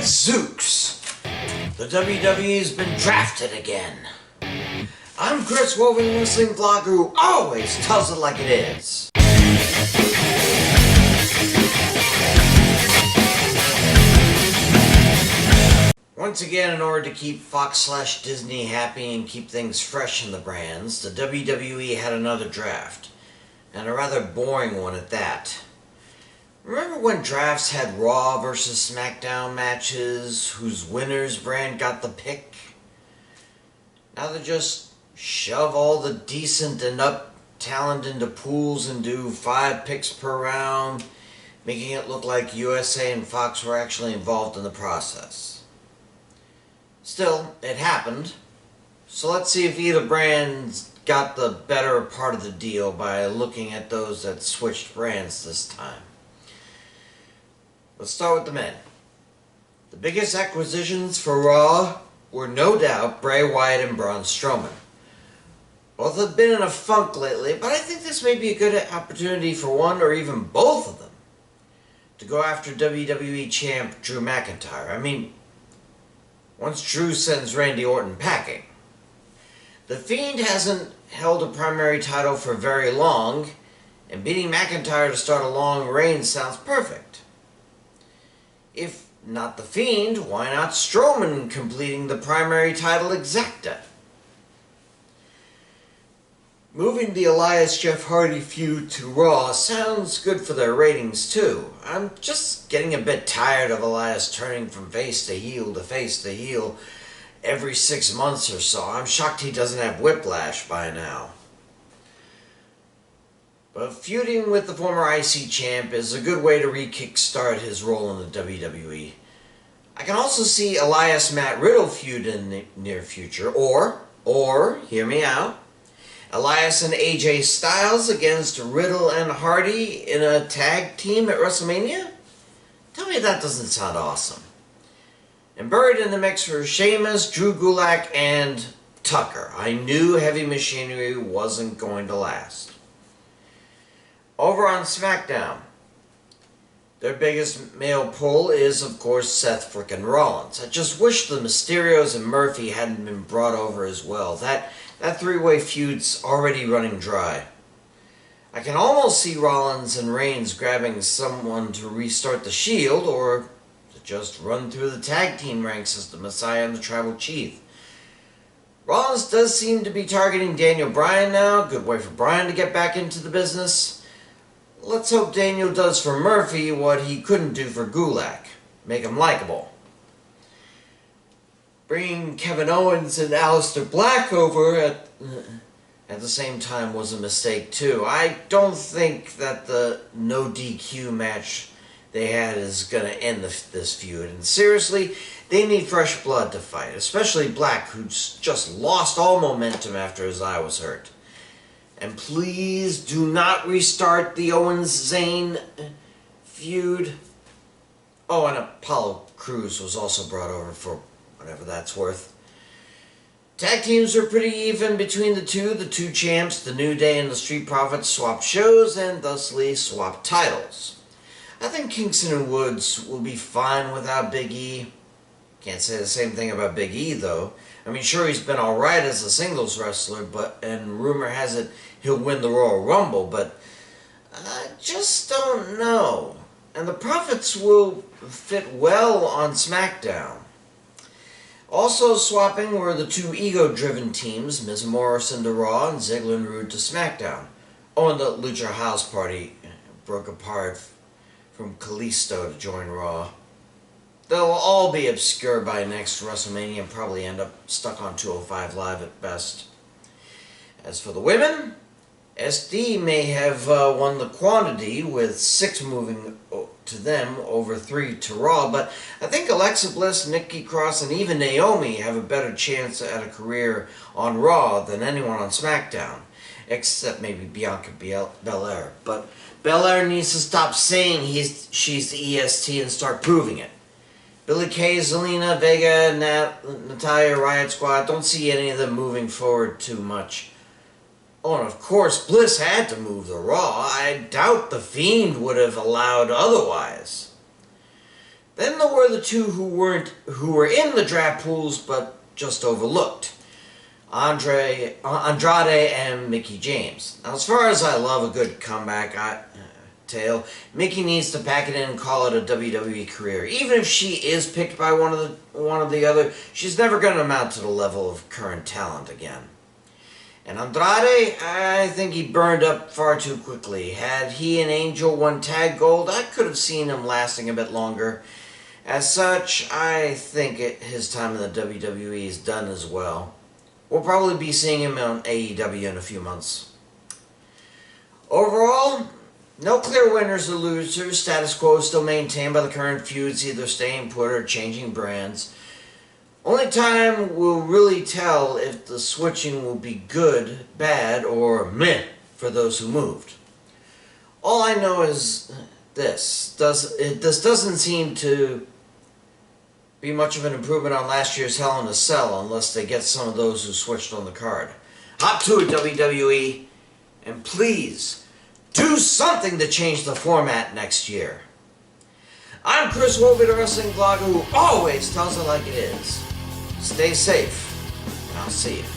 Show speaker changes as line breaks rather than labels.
Gadzooks! The WWE's been drafted again. I'm Chris Wolvie, wrestling vlogger who always tells it like it is. Once again, in order to keep Fox/Disney happy and keep things fresh in the brands, the WWE had another draft, and a rather boring one at that. Remember when drafts had Raw versus SmackDown matches, whose winner's brand got the pick? Now they just shove all the decent and up talent into pools and do 5 picks per round, making it look like USA and Fox were actually involved in the process. Still, it happened, so let's see if either brand's got the better part of the deal by looking at those that switched brands this time. Let's start with the men. The biggest acquisitions for Raw were no doubt Bray Wyatt and Braun Strowman. Both have been in a funk lately, but I think this may be a good opportunity for one or even both of them to go after WWE champ Drew McIntyre. I mean, once Drew sends Randy Orton packing. The Fiend hasn't held a primary title for very long, and beating McIntyre to start a long reign sounds perfect. If not the Fiend, why not Strowman completing the primary title exacta? Moving the Elias-Jeff Hardy feud to Raw sounds good for their ratings too. I'm just getting a bit tired of Elias turning from face to heel to face to heel every 6 months or so. I'm shocked he doesn't have whiplash by now. But feuding with the former IC champ is a good way to re-kickstart his role in the WWE. I can also see Elias-Matt Riddle feud in the near future, or, hear me out, Elias and AJ Styles against Riddle and Hardy in a tag team at WrestleMania? Tell me that doesn't sound awesome. And buried in the mix for Sheamus, Drew Gulak, and Tucker. I knew Heavy Machinery wasn't going to last. Over on SmackDown, their biggest male pull is, of course, Seth frickin' Rollins. I just wish the Mysterios and Murphy hadn't been brought over as well. That three-way feud's already running dry. I can almost see Rollins and Reigns grabbing someone to restart the Shield, or to just run through the tag team ranks as the Messiah and the Tribal Chief. Rollins does seem to be targeting Daniel Bryan now. Good way for Bryan to get back into the business. Let's hope Daniel does for Murphy what he couldn't do for Gulak. Make him likable. Bringing Kevin Owens and Aleister Black over at the same time was a mistake too. I don't think that the no DQ match they had is going to end this feud. And seriously, they need fresh blood to fight. Especially Black, who's just lost all momentum after his eye was hurt. And please do not restart the Owens-Zayn feud. Oh, and Apollo Crews was also brought over for whatever that's worth. Tag teams are pretty even between the two. The two champs, the New Day and the Street Profits, swapped shows and thusly swapped titles. I think Kingston and Woods will be fine without Big E. Can't say the same thing about Big E, though. I mean, sure, he's been alright as a singles wrestler, and rumor has it he'll win the Royal Rumble, but I just don't know. And the Profits will fit well on SmackDown. Also swapping were the two ego-driven teams, Miz Morrison to Raw and Ziggler and Rude to SmackDown. Oh, and the Lucha House Party broke apart from Kalisto to join Raw. They'll all be obscure by next WrestleMania and probably end up stuck on 205 Live at best. As for the women, SD may have won the quantity with 6 moving to them over 3 to Raw, but I think Alexa Bliss, Nikki Cross, and even Naomi have a better chance at a career on Raw than anyone on SmackDown, except maybe Bianca Belair. But Belair needs to stop saying she's the EST and start proving it. Billie Kay, Zelina, Vega, Natalya, Riot Squad, don't see any of them moving forward too much. Oh, and of course, Bliss had to move to Raw. I doubt The Fiend would have allowed otherwise. Then there were the two who were in the draft pools but just overlooked. Andrade and Mickie James. Now, as far as I love a good comeback tale, Mickie needs to pack it in and call it a WWE career. Even if she is picked by one of the other, she's never going to amount to the level of current talent again. And Andrade, I think he burned up far too quickly. Had he and Angel won tag gold, I could have seen him lasting a bit longer. As such, I think his time in the WWE is done as well. We'll probably be seeing him on AEW in a few months. Overall, no clear winners or losers. Status quo is still maintained by the current feuds, either staying put or changing brands. Only time will really tell if the switching will be good, bad, or meh for those who moved. All I know is this doesn't seem to be much of an improvement on last year's Hell in a Cell unless they get some of those who switched on the card. Hop to it, WWE, and please do something to change the format next year. I'm Chris Wolvie, the wrestling blogger who always tells it like it is. Stay safe, and I'll see you.